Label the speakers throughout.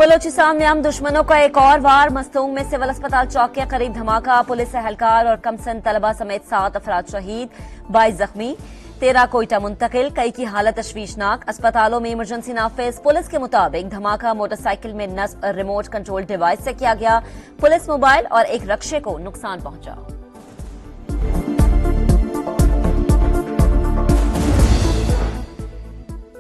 Speaker 1: बलोचिस्तान में हम दुश्मनों का एक और वार। मस्तूंग में सिविल अस्पताल चौक के करीब धमाका। पुलिस एहलकार और कमसन तलबा समेत 7 अफराद शहीद, 22 जख्मी, 13 कोयटा मुंतकिल। कई की हालत तशवीशनाक। अस्पतालों में इमरजेंसी नाफिज। पुलिस के मुताबिक धमाका मोटरसाइकिल में नस्ब रिमोट कंट्रोल डिवाइस से किया गया। पुलिस मोबाइल और एक रक्शे को नुकसान पहुंचा।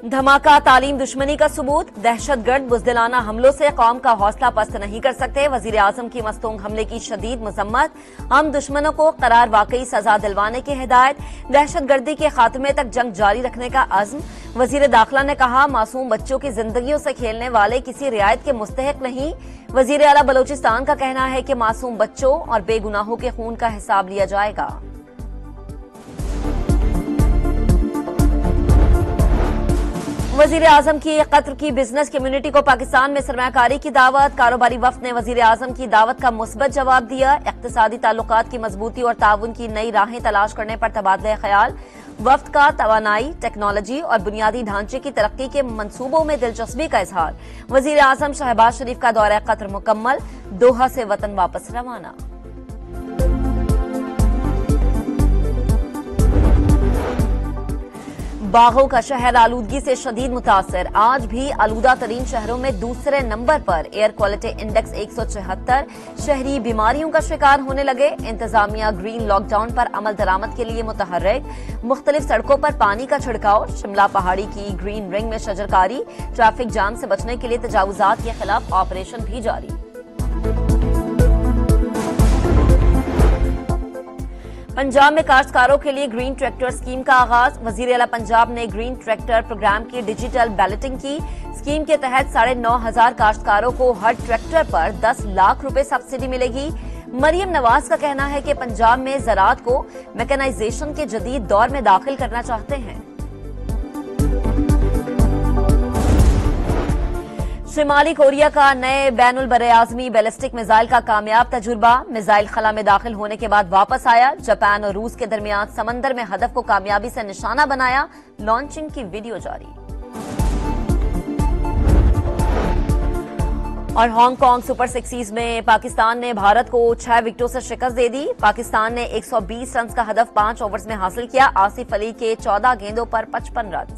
Speaker 1: धमाका तालीम दुश्मनी का सबूत। दहशतगर्द बुज़दिलाना हमलों से कौम का हौसला पस्त नहीं कर सकते। वजीर आजम की मस्तूंग हमले की शदीद मजम्मत। हम दुश्मनों को करार वाकई सजा दिलवाने की हिदायत। दहशतगर्दी के खात्मे तक जंग जारी रखने का अज़्म। वजीर दाखिला ने कहा, मासूम बच्चों की जिंदगियों से खेलने वाले किसी रियायत के मुस्तहिक नहीं। वजीर आला बलोचिस्तान का कहना है कि मासूम बच्चों और बेगुनाहों के खून का हिसाब लिया जाएगा। वजीर आजम की कतर की बिजनेस कम्युनिटी को पाकिस्तान में सरमायाकारी की दावत। कारोबारी वफ्द ने वजीर आजम की दावत का मुस्बत जवाब दिया। इक्तिसादी ताल्लुकात की मजबूती और ताउन की नई राहें तलाश करने पर तबादला ख्याल। वफ्द का तवानाई, टेक्नोलॉजी और बुनियादी ढांचे की तरक्की के मंसूबों में दिलचस्पी का इजहार। वजीर आजम शहबाज शरीफ का दौरा कतर मुकम्मल। दोहा से वतन वापस रवाना। बागों का शहर आलूदगी से शदीद मुतासर। आज भी आलूदा तरीन शहरों में दूसरे नंबर पर एयर क्वालिटी इंडेक्स 176। शहरी बीमारियों का शिकार होने लगे। इंतजामिया ग्रीन लॉकडाउन पर अमल दरामद के लिए मुतहर्रिक। मुख्तलिफ सड़कों पर पानी का छिड़काव। शिमला पहाड़ी की ग्रीन रिंग में शजरकारी। ट्रैफिक जाम से बचने के लिए तजावुजात के खिलाफ ऑपरेशन भी जारी। पंजाब में काश्तकारों के लिए ग्रीन ट्रैक्टर स्कीम का आगाज। वजीर आला पंजाब ने ग्रीन ट्रैक्टर प्रोग्राम की डिजिटल बैलेटिंग की। स्कीम के तहत 9,500 काश्तकारों को हर ट्रैक्टर पर 10 लाख रुपए सब्सिडी मिलेगी। मरियम नवाज का कहना है कि पंजाब में ज़राअत को मैकेनाइजेशन के जदीद दौर में दाखिल करना चाहते हैं। शिमाली कोरिया का नए बैनुल बरे आजमी बैलिस्टिक मिसाइल का कामयाब तजुर्बा। मिसाइल खला में दाखिल होने के बाद वापस आया। जापान और रूस के दरमियान समंदर में हदफ को कामयाबी से निशाना बनाया। लॉन्चिंग की वीडियो जारी। और हांगकांग सुपर 6 में पाकिस्तान ने भारत को 6 विकेटों से शिकस्त दे दी। पाकिस्तान ने 120 रन का हदफ 5 ओवर्स में हासिल किया। आसिफ अली के 14 गेंदों पर 55 रन।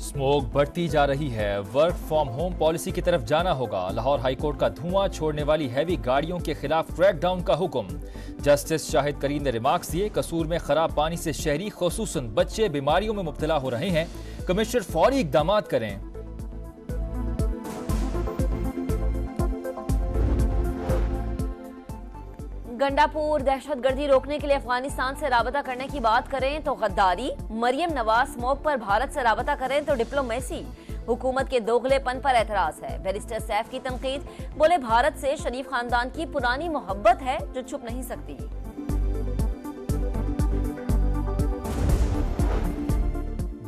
Speaker 2: स्मोक बढ़ती जा रही है। वर्क फ्रॉम होम पॉलिसी की तरफ जाना होगा। लाहौर हाईकोर्ट का धुआं छोड़ने वाली हैवी गाड़ियों के खिलाफ क्रैकडाउन का हुक्म। जस्टिस शाहिद करीम ने रिमार्क्स दिए, कसूर में खराब पानी से शहरी खुसूसन बच्चे बीमारियों में मुब्तला हो रहे हैं। कमिश्नर फौरी इकदाम करें।
Speaker 1: गंडापुर दहशतगर्दी रोकने के लिए अफगानिस्तान से राबता करने की बात करें तो गद्दारी। मरियम नवाज स्मोक पर भारत से राबता करें तो डिप्लोमेसी। हुकूमत के दोगलेपन पर एतराज है। बैरिस्टर सैफ की तनकीद। बोले, भारत से शरीफ खानदान की पुरानी मोहब्बत है जो छुप नहीं सकती।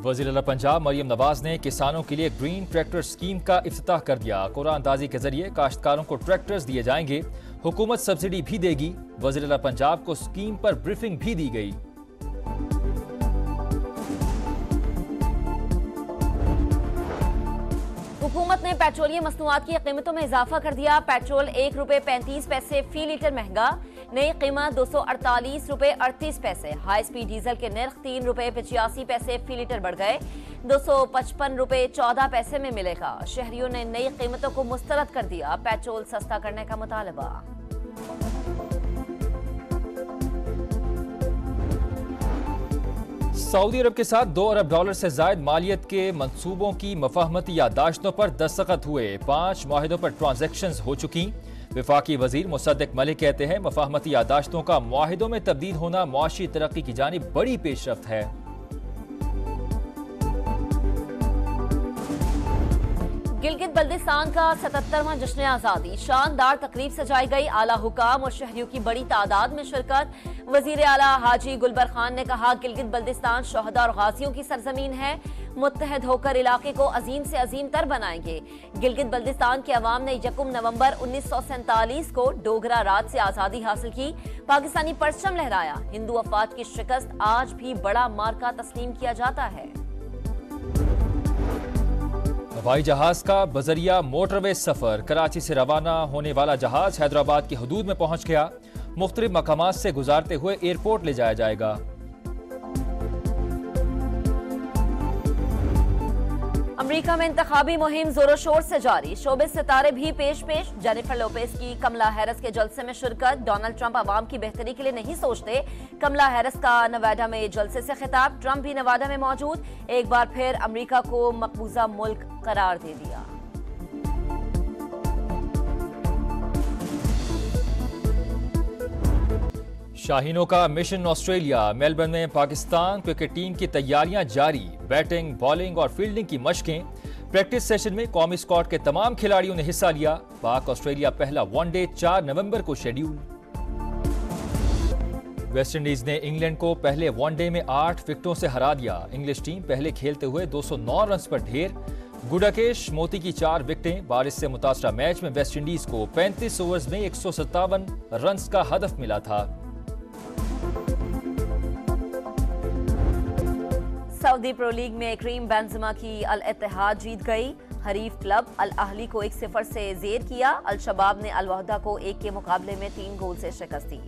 Speaker 2: वज़ीर आला पंजाब मरियम नवाज ने किसानों के लिए ग्रीन ट्रैक्टर स्कीम का इफ्तिताह कर दिया। कुरान अंदाजी के जरिए काश्तकारों को ट्रैक्टर्स दिए जाएंगे। हुकूमत सब्सिडी भी देगी। वज़ीर आला पंजाब को स्कीम पर ब्रीफिंग भी दी गई।
Speaker 1: हुकूमत ने पेट्रोलियम मसनूआत की कीमतों में इजाफा कर दिया। पेट्रोल ₹1.35 फी लीटर महंगा। नई कीमत ₹248.38। हाई स्पीड डीजल के निर्ख ₹3.85 फी लीटर बढ़ गए। ₹255.14 में मिलेगा। शहरियों ने नई कीमतों को मुस्तरद कर दिया। पेट्रोल सस्ता करने का मुतालबा।
Speaker 2: सऊदी अरब के साथ $2 अरब से जायद मालियत के मंसूबों की मफाहमती यादाश्तों पर दस्तखत हुए। 5 मुआहिदों पर ट्रांजैक्शंस हो चुकी। वफाकी वजीर मुसद्दिक मलिक कहते हैं, मफाहमती यादाश्तों का मुआहिदों में तब्दील होना मुआशी तरक्की की जानिब बड़ी पेशरफ्त है।
Speaker 1: गिलगित बल्दिस्तान का 77वां जश्न आज़ादी शानदार तकरीब सजाई गई। आला हुकाम और शहरियों की बड़ी तादाद में शिरकत। वजीर आला हाजी गुलबर खान ने कहा, गिलगित बल्दिस्तान शहदा और गाजियों की सरजमीन है। मुत्तहद होकर इलाके को अजीम से अजीम तर बनाएंगे। गिलगित बल्दिस्तान के अवाम ने 1 नवंबर 1947 को डोगरा राज से आज़ादी हासिल की। पाकिस्तानी परचम लहराया। हिंदू अफवाज की शिकस्त आज भी बड़ा मार्का तस्लीम किया जाता है।
Speaker 2: हवाई जहाज का बजरिया मोटरवे सफर। कराची से रवाना होने वाला जहाज हैदराबाद की हदूद में पहुंच गया। मुख्तलिफ मकामात से गुजारते हुए एयरपोर्ट ले जाया जाएगा।
Speaker 1: अमेरिका में इंतखाबी मुहिम जोरों शोर से जारी। शोबिस सितारे भी पेश। जेनिफर लोपेज की कमला हैरिस के जलसे में शिरकत। डोनाल्ड ट्रंप अवाम की बेहतरी के लिए नहीं सोचते। कमला हैरिस का नवाडा में जलसे से खिताब। ट्रंप भी नवाडा में मौजूद। एक बार फिर अमेरिका को मकबूजा मुल्क करार दे दिया।
Speaker 2: शाहीनों का मिशन ऑस्ट्रेलिया। मेलबर्न में पाकिस्तान क्रिकेट टीम की तैयारियां जारी। बैटिंग, बॉलिंग और फील्डिंग की मशकें। प्रैक्टिस सेशन में कौमी स्क्वाड के तमाम खिलाड़ियों ने हिस्सा लिया। पाक ऑस्ट्रेलिया पहला वनडे 4 नवंबर को शेड्यूल। वेस्टइंडीज ने इंग्लैंड को पहले वनडे में 8 विकेटों से हरा दिया। इंग्लिश टीम पहले खेलते हुए 209 रन पर ढेर। गुडाकेश मोती की 4 विकेटें। बारिश से मुतासरा मैच में वेस्टइंडीज को 35 ओवर्स में 157 रन का हदफ मिला था।
Speaker 1: सऊदी प्रो लीग में करीम बेंजेमा की अल इत्तेहाद जीत गई। हरीफ क्लब अल अहली को 1-0 से जेर किया। अल शबाब ने अल वहदा को 1 के मुकाबले में 3 गोल से शिकस्त दी।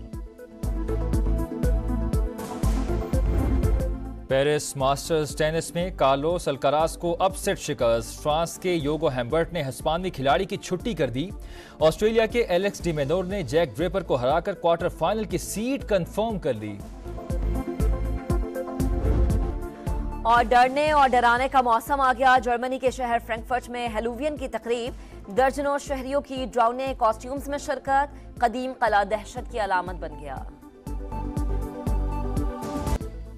Speaker 2: पेरिस मास्टर्स टेनिस में कार्लोस अल्काराज को अपसेट शिकस्त। फ्रांस के योगो हेम्बर्ट ने हिस्पानी खिलाड़ी की छुट्टी कर दी। ऑस्ट्रेलिया के एलेक्स डी मेनोर ने जैक ड्रेपर को हराकर क्वार्टर फाइनल की सीट कंफर्म कर ली।
Speaker 1: और डरने और डराने का मौसम आ गया। जर्मनी के शहर फ्रैंकफर्ट में हैलोवीन की तकरीब। दर्जनों शहरियों की ड्राउने कॉस्ट्यूम्स में शिरकत। कदीम कला दहशत की अलामत बन गया।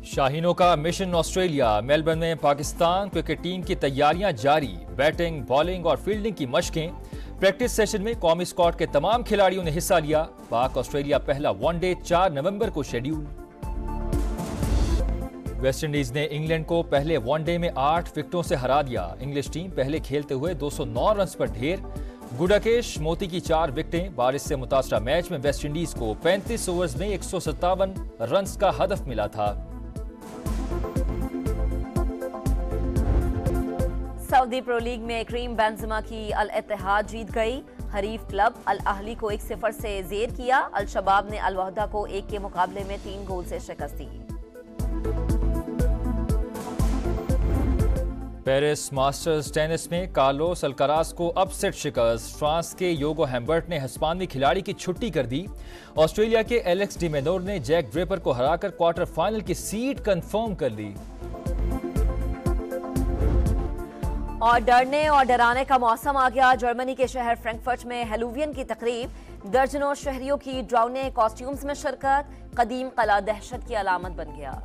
Speaker 2: शाहीनों का मिशन ऑस्ट्रेलिया। मेलबर्न में पाकिस्तान क्रिकेट टीम की तैयारियां जारी। बैटिंग, बॉलिंग और फील्डिंग की मशकें। प्रैक्टिस सेशन में कौमी स्क्वाड के तमाम खिलाड़ियों ने हिस्सा लिया। पाक ऑस्ट्रेलिया पहला वनडे 4 नवंबर को शेड्यूल। वेस्टइंडीज ने इंग्लैंड को पहले वनडे में 8 विकेटों से हरा दिया। इंग्लिश टीम पहले खेलते हुए 209 रन पर ढेर। गुडाकेश मोती की 4 विकेटें। बारिश से मुतासरा मैच में वेस्टइंडीज को 35 ओवर्स में 157 रन का हदफ मिला था।
Speaker 1: सऊदी प्रो लीग में करीम बेंजेमा की अल इत्तेहाद जीत गई। हरीफ क्लब अल अहली को 1-0 से जेर किया। अल शबाब ने अल वहदा को 1 के मुकाबले में 3 गोल से शिकस्त दी।
Speaker 2: पेरिस मास्टर्स टेनिस में कार्लोस अल्काराज को अपसेट शिकस्त। फ्रांस के योगो हेम्बर्ट ने हिस्पानी खिलाड़ी की छुट्टी कर दी। ऑस्ट्रेलिया के एलेक्स डी मेनोर ने जैक ड्रेपर को हराकर क्वार्टर फाइनल की सीट कंफर्म कर ली।
Speaker 1: और डरने और डराने का मौसम आ गया। जर्मनी के शहर फ्रैंकफर्ट में हैलोवीन की तकरीब। दर्जनों शहरियों की ड्राउने कॉस्ट्यूम्स में शिरकत। कदीम कला दहशत की अलामत बन गया।